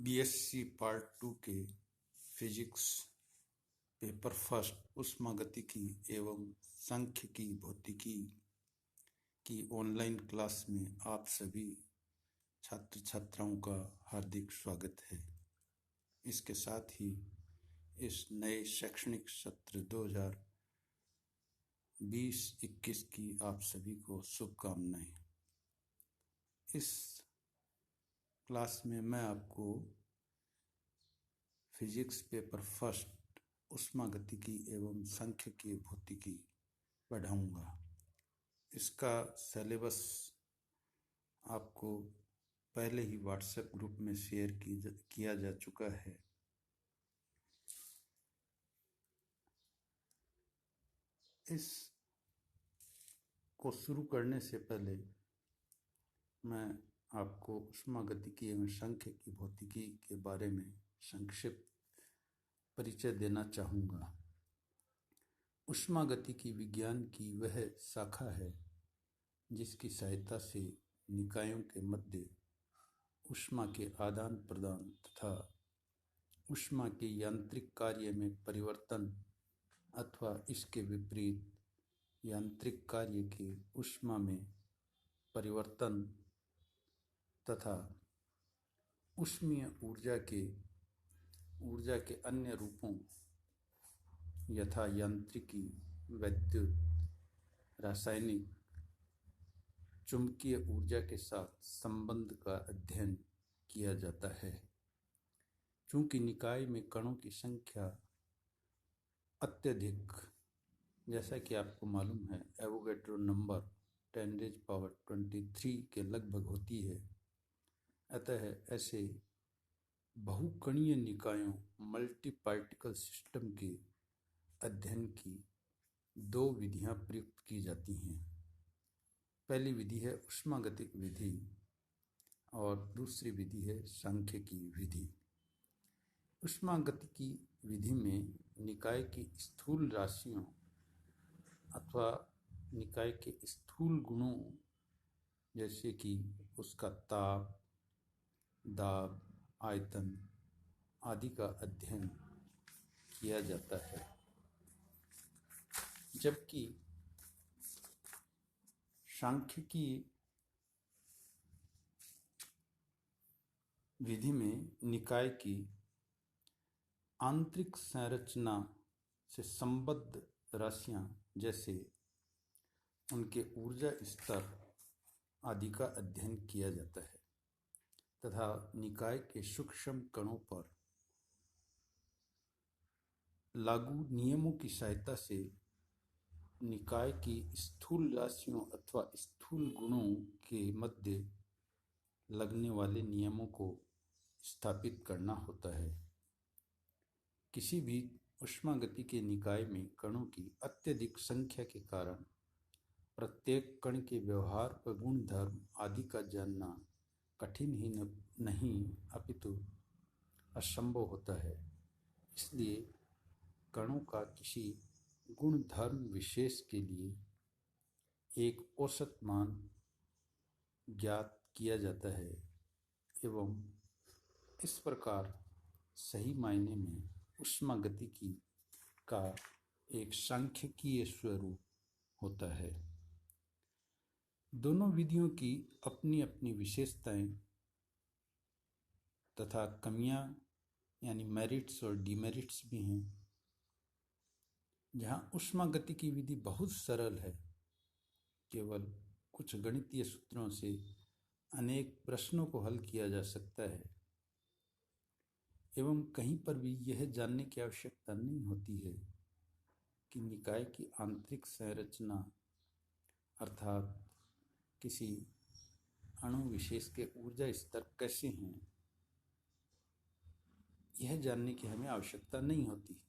BSc part 2 के physics paper first ऊष्मागतिकी एवं सांख्यिकी भौतिकी की ऑनलाइन क्लास में आप सभी छात्र छात्राओं का हार्दिक स्वागत है। इसके साथ ही इस नए शैक्षणिक सत्र 2020-21 की आप सभी को शुभकामनाएं। इस क्लास में मैं आपको फिजिक्स पेपर फर्स्ट ऊष्मागतिकी एवं सांख्यिकी भौतिकी पढ़ाऊंगा। इसका सिलेबस आपको पहले ही व्हाट्सएप ग्रुप में शेयर किया जा चुका है। इस को शुरू करने से पहले मैं आपको ऊष्मागतिकी एवं सांख्यिकी भौतिकी के बारे में संक्षिप्त परिचय देना चाहूँगा। ऊष्मागतिकी विज्ञान की वह शाखा है जिसकी सहायता से निकायों के मध्य ऊष्मा के आदान प्रदान तथा ऊष्मा के यांत्रिक कार्य में परिवर्तन अथवा इसके विपरीत यांत्रिक कार्य के ऊष्मा में परिवर्तन तथा ऊष्मीय ऊर्जा के अन्य रूपों यथा यांत्रिकी, वैद्युत, रासायनिक, चुंबकीय ऊर्जा के साथ संबंध का अध्ययन किया जाता है। चूंकि निकाय में कणों की संख्या अत्यधिक, जैसा कि आपको मालूम है, एवोगैड्रो नंबर 10⁻23 के लगभग होती है, अतः ऐसे बहुकणीय निकायों मल्टी पार्टिकल सिस्टम के अध्ययन की दो विधियां प्रयुक्त की जाती हैं। पहली विधि है ऊष्मागतिक विधि और दूसरी विधि है सांख्यिकी विधि। ऊष्मागतिकी विधि में निकाय की स्थूल राशियों अथवा निकाय के स्थूल गुणों जैसे कि उसका ताप, दाब, आयतन आदि का अध्ययन किया जाता है, जबकि सांख्यिकी विधि में निकाय की आंतरिक संरचना से संबद्ध राशियां जैसे उनके ऊर्जा स्तर आदि का अध्ययन किया जाता है तथा निकाय के सूक्ष्म कणों पर लागू नियमों की सहायता से निकाय की स्थूल राशियों अथवा स्थूल गुणों के मध्य लगने वाले नियमों को स्थापित करना होता है। किसी भी ऊष्मागतिकी निकाय में कणों की अत्यधिक संख्या के कारण प्रत्येक कण के व्यवहार व गुणधर्म आदि का जानना कठिन ही नहीं अपितु असंभव होता है। इसलिए कणों का किसी गुण धर्म विशेष के लिए एक औसत मान ज्ञात किया जाता है एवं इस प्रकार सही मायने में ऊष्मागतिकी का एक सांख्यिकीय स्वरूप होता है। दोनों विधियों की अपनी अपनी विशेषताएं तथा कमियां यानी मेरिट्स और डिमेरिट्स भी हैं। जहां ऊष्मागतिकी विधि बहुत सरल है, केवल कुछ गणितीय सूत्रों से अनेक प्रश्नों को हल किया जा सकता है एवं कहीं पर भी यह जानने की आवश्यकता नहीं होती है कि निकाय की आंतरिक संरचना अर्थात किसी अणु विशेष के ऊर्जा स्तर कैसे हैं, यह जानने की हमें आवश्यकता नहीं होती।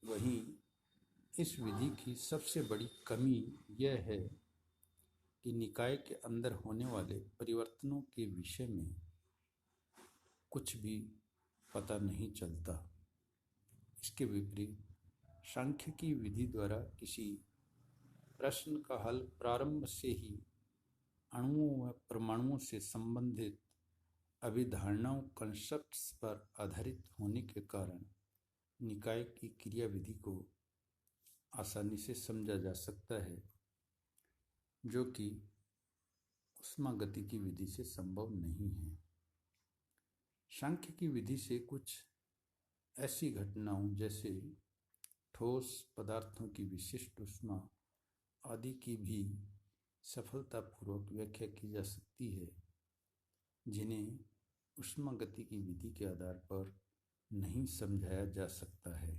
वहीं इस विधि की सबसे बड़ी कमी यह है कि निकाय के अंदर होने वाले परिवर्तनों के विषय में कुछ भी पता नहीं चलता। इसके विपरीत सांख्यिकी विधि द्वारा किसी प्रश्न का हल प्रारंभ से ही अणुओं व परमाणुओं से संबंधित अभिधारणाओं कंसेप्ट्स पर आधारित होने के कारण निकाय की क्रियाविधि को आसानी से समझा जा सकता है, जो कि ऊष्मागतिकी विधि से संभव नहीं है। सांख्य की विधि से कुछ ऐसी घटनाओं जैसे ठोस पदार्थों की विशिष्ट ऊष्मा आदि की भी सफलतापूर्वक व्याख्या की जा सकती है, जिन्हें ऊष्मागतिकी विधि के आधार पर नहीं समझाया जा सकता है।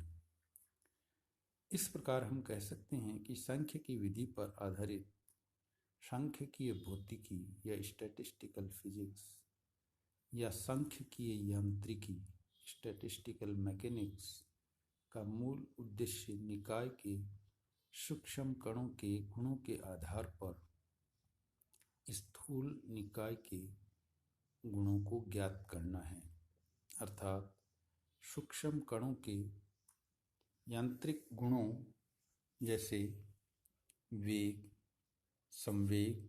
इस प्रकार हम कह सकते हैं कि सांख्य की विधि पर आधारित सांख्यिकीय भौतिकी या स्टैटिस्टिकल फिजिक्स या सांख्यिकीय यांत्रिकी स्टैटिस्टिकल मैकेनिक्स का मूल उद्देश्य निकाय के सूक्ष्म कणों के गुणों के आधार पर स्थूल निकाय के गुणों को ज्ञात करना है, अर्थात सूक्ष्म कणों के यांत्रिक गुणों जैसे वेग, संवेग,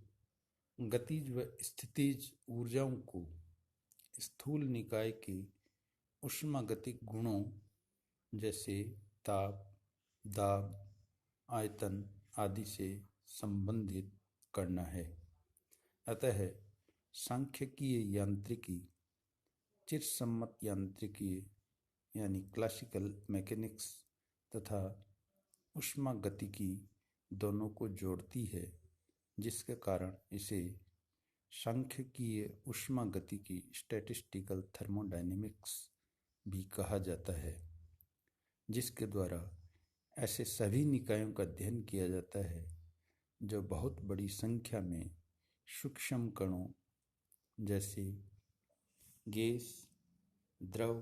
गतिज व स्थितिज ऊर्जाओं को स्थूल निकाय के ऊष्मागतिक गुणों जैसे ताप, दाब, आयतन आदि से संबंधित करना है। अतः सांख्यिकीय यांत्रिकी, चिरसम्मत यांत्रिकी यानी क्लासिकल मैकेनिक्स तथा ऊष्मागतिकी दोनों को जोड़ती है, जिसके कारण इसे सांख्यिकीय ऊष्मागतिकी स्टैटिस्टिकल थर्मोडायनेमिक्स भी कहा जाता है, जिसके द्वारा ऐसे सभी निकायों का अध्ययन किया जाता है जो बहुत बड़ी संख्या में सूक्ष्म कणों जैसे गैस, द्रव,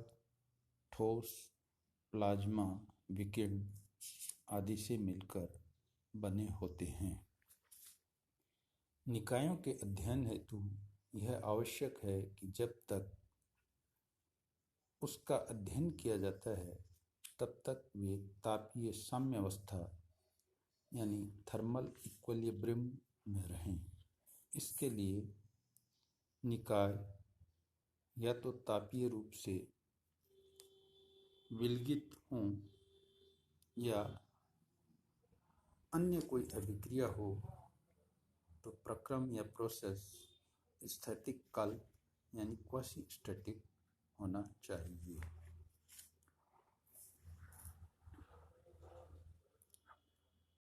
ठोस, प्लाज्मा, विकिरण आदि से मिलकर बने होते हैं। निकायों के अध्ययन हेतु यह आवश्यक है कि जब तक उसका अध्ययन किया जाता है तब तक वे तापीय साम्यावस्था यानी थर्मल इक्विलिब्रियम में रहें। इसके लिए निकाय या तो तापीय रूप से विलगित हों या अन्य कोई अभिक्रिया हो तो प्रक्रम या प्रोसेस स्थैतिक काल यानी क्वासी स्टैटिक होना चाहिए।